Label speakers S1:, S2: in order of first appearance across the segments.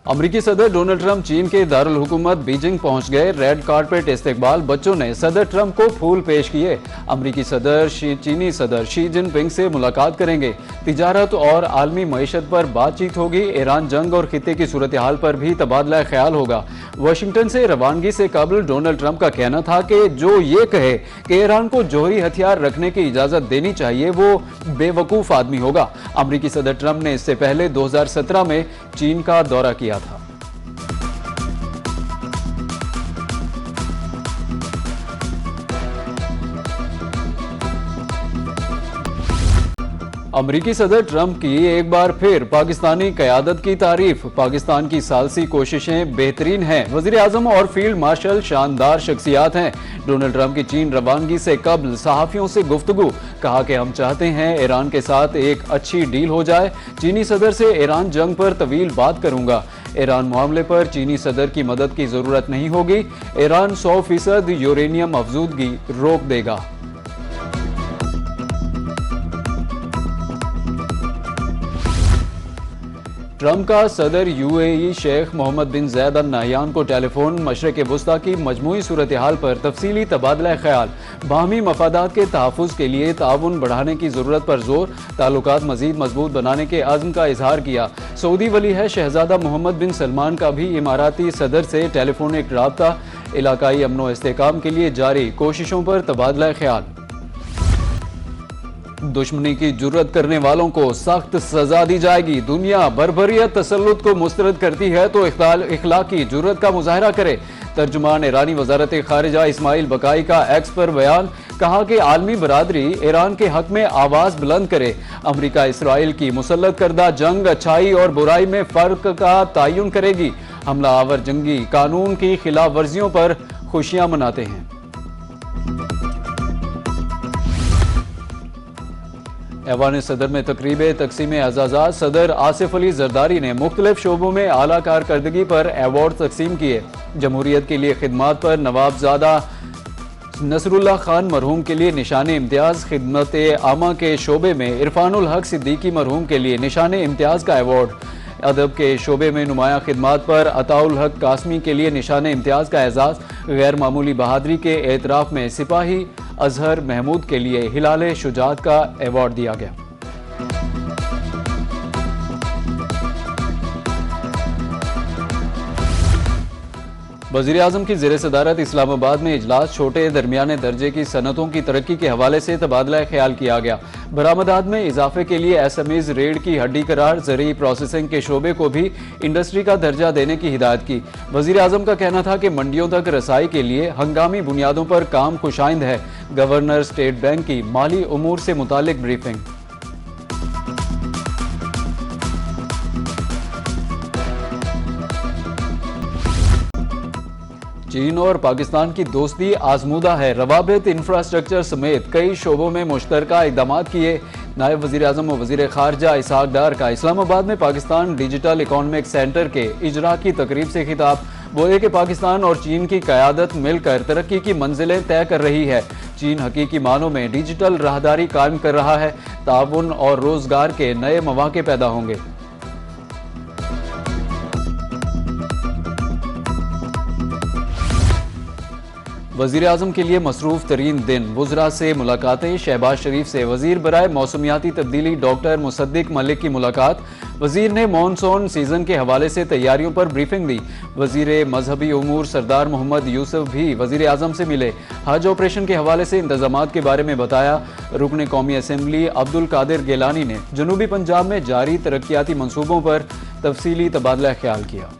S1: अमरीकी सदर Donald Trump चीन के दारुल हुकूमत बीजिंग पहुंच गए। रेड कार्पेट इस्तकबाल, बच्चों ने सदर ट्रंप को फूल पेश किए। अमरीकी सदर चीनी सदर शी जिनपिंग से मुलाकात करेंगे। तिजारत और आलमी मईशत पर बातचीत होगी। ईरान जंग और खित्ते की सूरत हाल पर भी तबादला ख्याल होगा। वाशिंगटन से रवानगी से कबल डोनाल्ड ट्रंप का कहना था कि जो ये कहे कि ईरान को जौहरी हथियार रखने की इजाजत देनी चाहिए वो बेवकूफ आदमी होगा। अमरीकी सदर ट्रंप ने इससे पहले 2017 में चीन का दौरा किया था। अमरीकी सदर ट्रंप की एक बार फिर पाकिस्तानी क़यादत की तारीफ। पाकिस्तान की सालसी कोशिशें बेहतरीन हैं। वज़ीर आज़म और फील्ड मार्शल शानदार शख्सियात हैं। डोनाल्ड ट्रंप की चीन रवानगी से कबल सहाफ़ियों से गुफ्तगू, कहा कि हम चाहते हैं ईरान के साथ एक अच्छी डील हो जाए। चीनी सदर से ईरान जंग पर तवील बात करूंगा। ईरान मामले पर चीनी सदर की मदद की जरूरत नहीं होगी। ईरान 100% यूरेनियम अफजूदगी रोक देगा। ट्रंप का सदर यूएई शेख मोहम्मद बिन ज़ायद अल नहयान को टेलीफोन मशरिक़ वुस्ता की मजमूई सूरत हाल पर तफसीली तबादला ख्याल, बाहमी मफादात के तहफ़्फ़ुज़ के लिए ताउन बढ़ाने की ज़रूरत पर जोर, ताल्लुकात मज़ीद मजबूत बनाने के अज़्म का इजहार किया। सऊदी वली है शहजादा मोहम्मद बिन सलमान का भी इमाराती सदर से टेलीफोनिक राब्ता, इलाकाई अमन व इस्तेहकाम के लिए जारी कोशिशों पर तबादला ख्याल। दुश्मनी की जुर्रत करने वालों को सख्त सजा दी जाएगी। दुनिया बर्बरियत तसल्लुत को मुस्तरद करती है तो इखलाकी जुर्रत का मुजाहरा करे। तर्जुमान ईरानी वजारत खारिजा इस्माइल बकाई का एक्स पर बयान, कहा कि आलमी बरादरी ईरान के हक में आवाज बुलंद करे। अमरीका इसराइल की मुसल्लत करदा जंग अच्छाई और बुराई में फर्क का तयन करेगी। हमला आवर जंगी कानून की खिलाफ वर्जियों पर खुशियां मनाते हैं। ऐवान सदर में तकरीब तकसीम एजाज़ात, सदर आसिफ अली जरदारी ने मुख्तलिफ शोबों में आला कारकर्दगी पर एवार्ड तकसीम किए। जमहूरियत के लिए खिदमात पर नवाबजादा नसरुल्लाह खान मरहूम के लिए निशान इम्तियाज़, खिदमत आमा के शोबे में इरफानुल हक सिद्दीकी मरहूम के लिए निशान इम्तियाज़ का अवार्ड। अदब के शोबे में नुमाया खिदमात पर अताउल हक कासमी के लिए निशान इम्तियाज़ का एजाज़। गैर मामूली बहादरी के एतराफ़ में सिपाही अजहर महमूद के लिए हिलाल शुजात का अवार्ड दिया गया। वज़ीर आज़म की ज़ेर सदारत इस्लामाबाद में इजलास, छोटे दरमियाने दर्जे की सनतों की तरक्की के हवाले से तबादला ख्याल किया गया। बरामदात में इजाफे के लिए SMEs रेड की हड्डी करार, ज़रूरी प्रोसेसिंग के शोबे को भी इंडस्ट्री का दर्जा देने की हिदायत की। वज़ीर आज़म का कहना था कि मंडियों तक रसाई के लिए हंगामी बुनियादों पर काम खुशाइंद है। गवर्नर स्टेट बैंक की माली उमूर से मुतालिक ब्रीफिंग। चीन और पाकिस्तान की दोस्ती आजमूदा है। रवाबित, इंफ्रास्ट्रक्चर समेत कई शोबों में मुश्तरका इक़दाम किए। नायब वज़ीर आज़म और वज़ीर ख़ारजा इसहाक डार का इस्लामाबाद में पाकिस्तान डिजिटल इकोनॉमिक सेंटर के इजरा की तकरीब से खिताब। बोले कि पाकिस्तान और चीन की क़यादत मिलकर तरक्की की मंजिलें तय कर रही है। चीन हकीकी मानों में डिजिटल राहदारी कायम कर रहा है। ताउन और रोजगार के नए मौके पैदा होंगे। वज़ीर आज़म के लिए मसरूफ़ तरीन दिन, वुज़रा से मुलाकातें। शहबाज शरीफ से वज़ीर बराए मौसमियाती तब्दीली डॉक्टर मुसद्दिक मलिक की मुलाकात। वज़ीर ने मानसून सीज़न के हवाले से तैयारियों पर ब्रीफिंग दी। वज़ीर मजहबी उमूर सरदार मोहम्मद यूसुफ भी वज़ीर आज़म से मिले। हज ऑपरेशन के हवाले से इंतज़ामात के बारे में बताया। रुकन कौमी असम्बली अब्दुल कादिर गिलानी ने जनूबी पंजाब में जारी तरक्याती मनसूबों पर तफसीली तबादला ख्याल किया।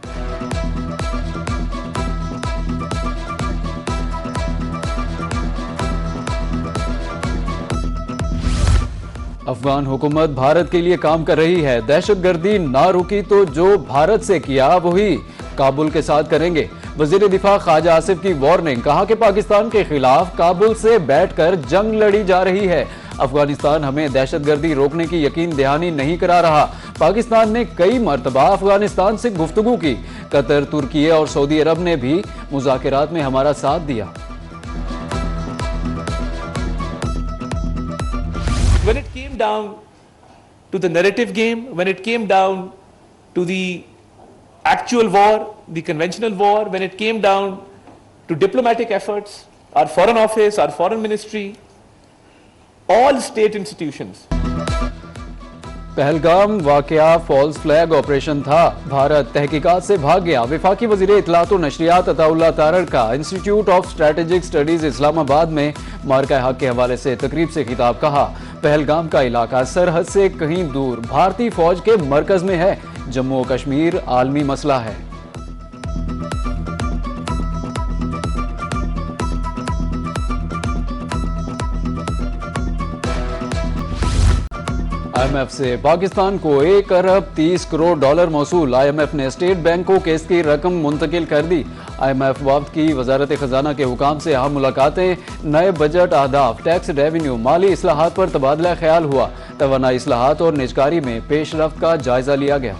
S1: अफगान हुकूमत भारत के लिए काम कर रही है। दहशतगर्दी ना रुकी तो जो भारत से किया वही काबुल के साथ करेंगे। वजीर दिफा ख्वाजा आसिफ की वार्निंग, कहा कि पाकिस्तान के खिलाफ काबुल से बैठकर जंग लड़ी जा रही है। अफगानिस्तान हमें दहशतगर्दी रोकने की यकीन दहानी नहीं करा रहा। पाकिस्तान ने कई मरतबा अफगानिस्तान से गुफ्तगू की। कतर, तुर्की और सऊदी अरब ने भी मुज़ाकरात में हमारा साथ दिया।
S2: When it came down to the narrative game, when it came down to the actual war, the conventional war, when it came down to diplomatic efforts, our foreign office, our foreign ministry, all state institutions.
S1: Pahalgam वाकया false flag operation था। भारत तहकीकात से भाग गया। वफाकी वज़ीर इत्तलात और नशरियात अताउल्लाह तारड़ का institute of strategic studies Islamabad में मार्का हक के हवाले से तकरीब से खिताब। कहा, पहलगाम का इलाका सरहद से कहीं दूर भारतीय फौज के मरकज में है। जम्मू और कश्मीर आलमी मसला है। IMF से पाकिस्तान को 1 अरब 30 करोड़ डॉलर मौसूल। IMF ने स्टेट बैंक को केस की रकम मुंतकिल कर दी। IMF वफ्द की वजारत खजाना के हुकाम से अहम मुलाकातें। नए बजट अहदाफ, टैक्स रेवेन्यू, माली इस्लाहात पर तबादला ख्याल हुआ। तवानाई इस्लाहात और निजकारी में पेशरफ्त का जायजा लिया गया।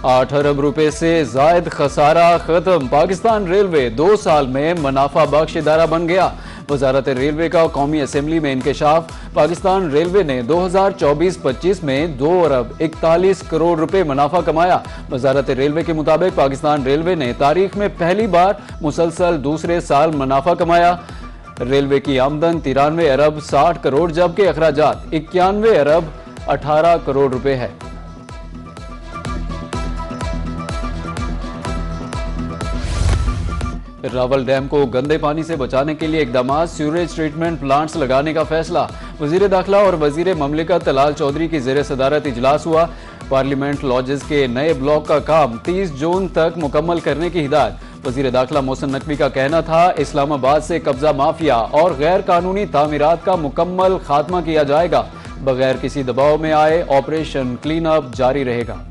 S1: आठ अरब रुपए से जायद खसारा खत्म। पाकिस्तान रेलवे 2 साल में मुनाफा बख्श इदारा बन गया। वजारत रेलवे का कौमी असेंबली में इंकशाफ। पाकिस्तान रेलवे ने 2024-25 में 2 अरब 41 करोड़ रुपए मुनाफा कमाया। वजारत रेलवे के मुताबिक पाकिस्तान रेलवे ने तारीख में पहली बार मुसलसल दूसरे साल मुनाफा कमाया। रेलवे की आमदन 93 अरब 60 करोड़ जबकि अखराजात 91 अरब 18 करोड़ रुपए है। रावल डैम को गंदे पानी से बचाने के लिए इकदाम। सीवरेज ट्रीटमेंट प्लांट्स लगाने का फैसला। वजीर दाखिला और वजीर ममलिकत तलाल चौधरी की जेर सदारत इजलास हुआ। पार्लियामेंट लॉजेस के नए ब्लॉक का काम 30 जून तक मुकम्मल करने की हिदायत। वजीर दाखिला मोहसिन नकवी का कहना था, इस्लामाबाद से कब्जा माफिया और गैर कानूनी तामीरात का मुकम्मल खात्मा किया जाएगा। बगैर किसी दबाव में आए ऑपरेशन क्लीन अप जारी रहेगा।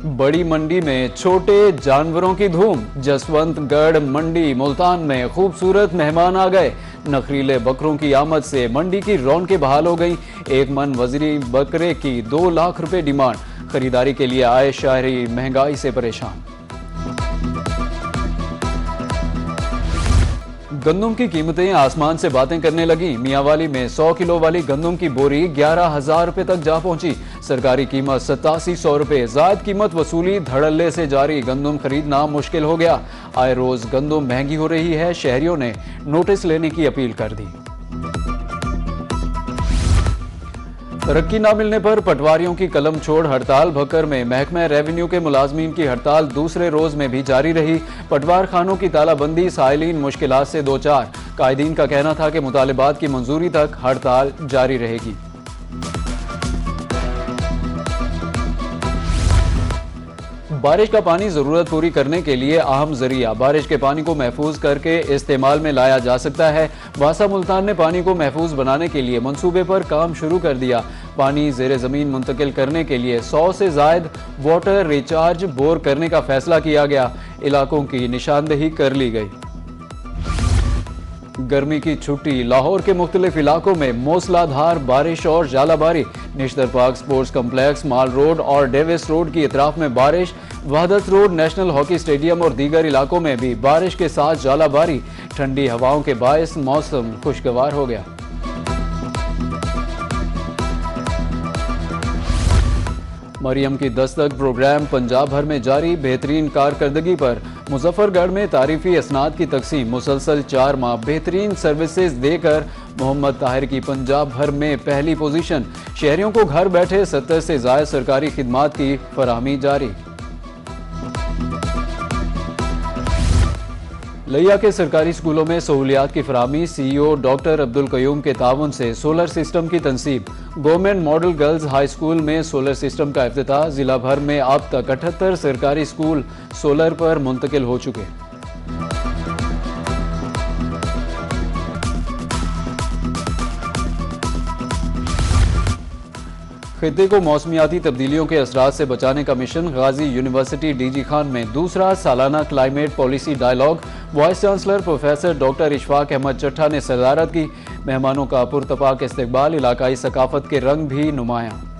S1: बड़ी मंडी में छोटे जानवरों की धूम। जसवंतगढ़ मंडी मुल्तान में खूबसूरत मेहमान आ गए। नखरीले बकरों की आमद से मंडी की रौनकें बहाल हो गई। एक मन वजरी बकरे की 2 लाख रुपए डिमांड। खरीदारी के लिए आए शहरी महंगाई से परेशान। गंदम की कीमतें आसमान से बातें करने लगी। मियांवाली में 100 किलो वाली गंदम की बोरी 11,000 रुपए तक जा पहुंची। सरकारी कीमत 8700 रुपए। जायद कीमत वसूली धड़ल्ले से जारी। गंदम खरीदना मुश्किल हो गया। आए रोज गंदम महंगी हो रही है। शहरियों ने नोटिस लेने की अपील कर दी। तरक्की न मिलने पर पटवारियों की कलम छोड़ हड़ताल। भक्कर में महकमा रेवेन्यू के मुलाजमीन की हड़ताल दूसरे रोज में भी जारी रही। पटवार खानों की तालाबंदी, साइलिन मुश्किलात से दो चार। कायदीन का कहना था कि मुतालिबात की मंजूरी तक हड़ताल जारी रहेगी। बारिश का पानी जरूरत पूरी करने के लिए अहम जरिया। बारिश के पानी को महफूज करके इस्तेमाल में लाया जा सकता है। वासा मुल्तान ने पानी को महफूज बनाने के लिए मंसूबे पर काम शुरू कर दिया। पानी जेर जमीन मुंतकिल करने के लिए 100 से जायद वाटर रिचार्ज बोर करने का फैसला किया गया। इलाकों की निशानदेही कर ली गई। गर्मी की छुट्टी। लाहौर के मुख्तलिफ इलाकों में मूसलाधार बारिश और जालाबारी। निश्तर पार्क स्पोर्ट्स कम्प्लेक्स, माल रोड और डेविस रोड की अतराफ में बारिश। वहदत रोड, नेशनल हॉकी स्टेडियम और दीगर इलाकों में भी बारिश के साथ जालाबारी। ठंडी हवाओं के बायस मौसम खुशगवार हो गया। मरियम की दस्तक प्रोग्राम पंजाब भर में जारी। बेहतरीन कारकर्दगी पर मुजफ्फरगढ़ में तारीफी असनाद की तकसीम। मुसलसल 4 माह बेहतरीन सर्विसेज देकर मोहम्मद ताहिर की पंजाब भर में पहली पोजीशन। शहरियों को घर बैठे 70 से जायद सरकारी खिदमात की फराहमी जारी। लिया के सरकारी स्कूलों में सहूलियात की फराहमी। CEO डॉक्टर अब्दुल कयूम के ताउन से सोलर सिस्टम की तनसीब। Government model girls high school में सोलर सिस्टम का इफ्तिताह। जिला भर में अब तक 78 सरकारी स्कूल सोलर पर मुंतकिल हो चुके। खित्ते को मौसमियाती तब्दीलियों के असरात से बचाने का मिशन। गाजी यूनिवर्सिटी DG खान में दूसरा सालाना climate policy dialogue. Vice chancellor professor doctor Ishfaq Ahmad Chattha ने सदारत की। मेहमानों का पुरतपाक इस्तकबाल। इलाकाई सकाफत के रंग भी नुमायां।